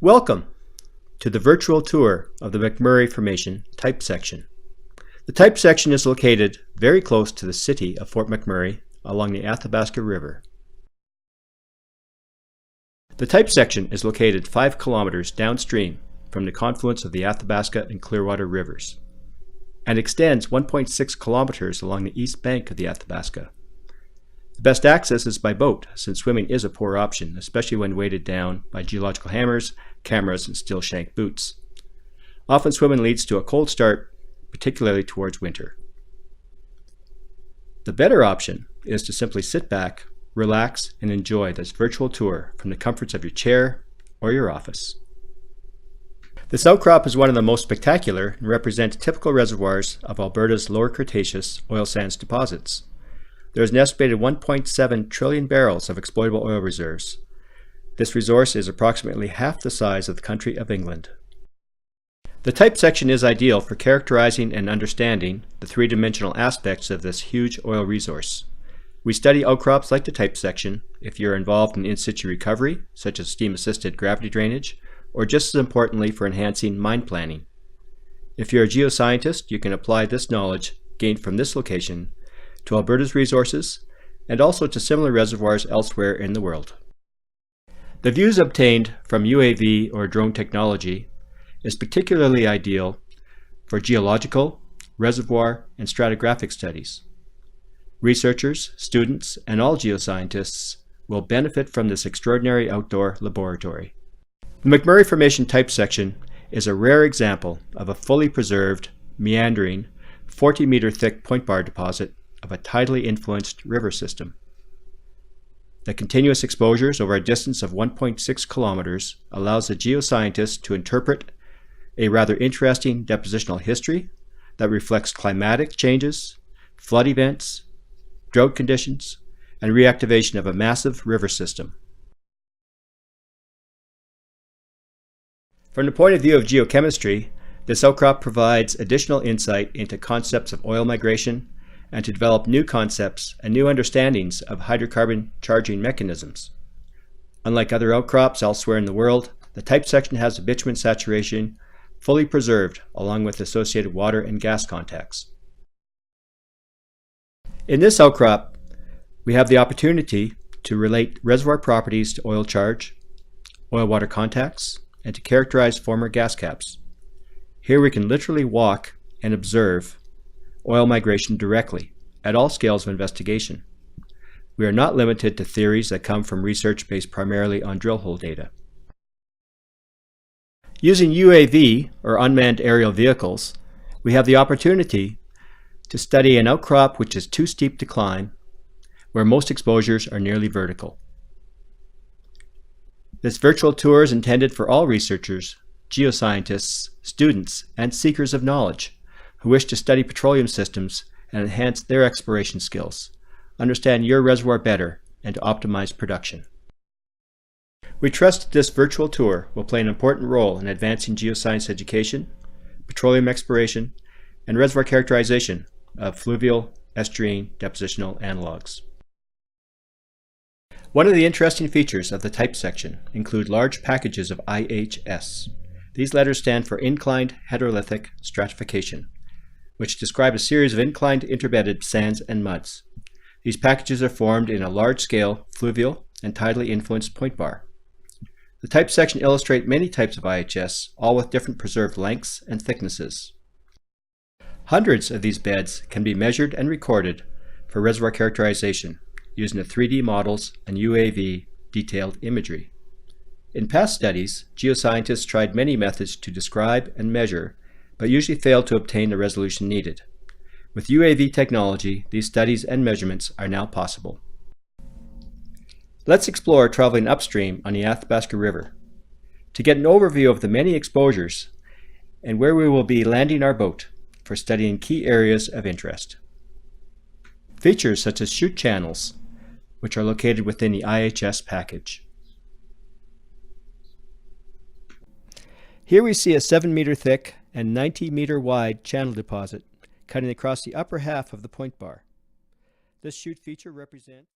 Welcome to the virtual tour of the McMurray Formation type section. The type section is located very close to the city of Fort McMurray along the Athabasca River. The type section is located 5 kilometers downstream from the confluence of the Athabasca and Clearwater rivers and extends 1.6 kilometers along the east bank of the Athabasca. The best access is by boat, since swimming is a poor option, especially when weighted down by geological hammers, cameras, and steel shank boots. Often swimming leads to a cold start, particularly towards winter. The better option is to simply sit back, relax, and enjoy this virtual tour from the comforts of your chair or your office. This outcrop is one of the most spectacular and represents typical reservoirs of Alberta's Lower Cretaceous oil sands deposits. There is an estimated 1.7 trillion barrels of exploitable oil reserves. This resource is approximately half the size of the country of England. The type section is ideal for characterizing and understanding the three-dimensional aspects of this huge oil resource. We study outcrops like the type section if you're involved in in-situ recovery, such as steam-assisted gravity drainage, or just as importantly for enhancing mine planning. If you're a geoscientist, you can apply this knowledge gained from this location to Alberta's resources, and also to similar reservoirs elsewhere in the world. The views obtained from UAV or drone technology is particularly ideal for geological, reservoir, and stratigraphic studies. Researchers, students, and all geoscientists will benefit from this extraordinary outdoor laboratory. The McMurray Formation type section is a rare example of a fully preserved, meandering, 40-meter thick point bar deposit of a tidally influenced river system. The continuous exposures over a distance of 1.6 kilometers allows the geoscientist to interpret a rather interesting depositional history that reflects climatic changes, flood events, drought conditions, and reactivation of a massive river system. From the point of view of geochemistry, this outcrop provides additional insight into concepts of oil migration and to develop new concepts and new understandings of hydrocarbon charging mechanisms. Unlike other outcrops elsewhere in the world, the type section has a bitumen saturation fully preserved along with associated water and gas contacts. In this outcrop, we have the opportunity to relate reservoir properties to oil charge, oil-water contacts, and to characterize former gas caps. Here we can literally walk and observe oil migration directly at all scales of investigation. We are not limited to theories that come from research based primarily on drill hole data. Using UAV, or unmanned aerial vehicles, we have the opportunity to study an outcrop which is too steep to climb, where most exposures are nearly vertical. This virtual tour is intended for all researchers, geoscientists, students, and seekers of knowledge who wish to study petroleum systems and enhance their exploration skills, understand your reservoir better, and to optimize production. We trust this virtual tour will play an important role in advancing geoscience education, petroleum exploration, and reservoir characterization of fluvial, estuarine, depositional analogs. One of the interesting features of the type section include large packages of IHS. These letters stand for Inclined Heterolithic Stratification, which describe a series of inclined interbedded sands and muds. These packages are formed in a large-scale fluvial and tidally influenced point bar. The type section illustrates many types of IHS, all with different preserved lengths and thicknesses. Hundreds of these beds can be measured and recorded for reservoir characterization using the 3D models and UAV detailed imagery. In past studies, geoscientists tried many methods to describe and measure, but usually failed to obtain the resolution needed. With UAV technology, these studies and measurements are now possible. Let's explore traveling upstream on the Athabasca River to get an overview of the many exposures and where we will be landing our boat for studying key areas of interest. Features such as chute channels, which are located within the IHS package. Here we see a 7-meter thick and 90-meter wide channel deposit cutting across the upper half of the point bar. This chute feature represents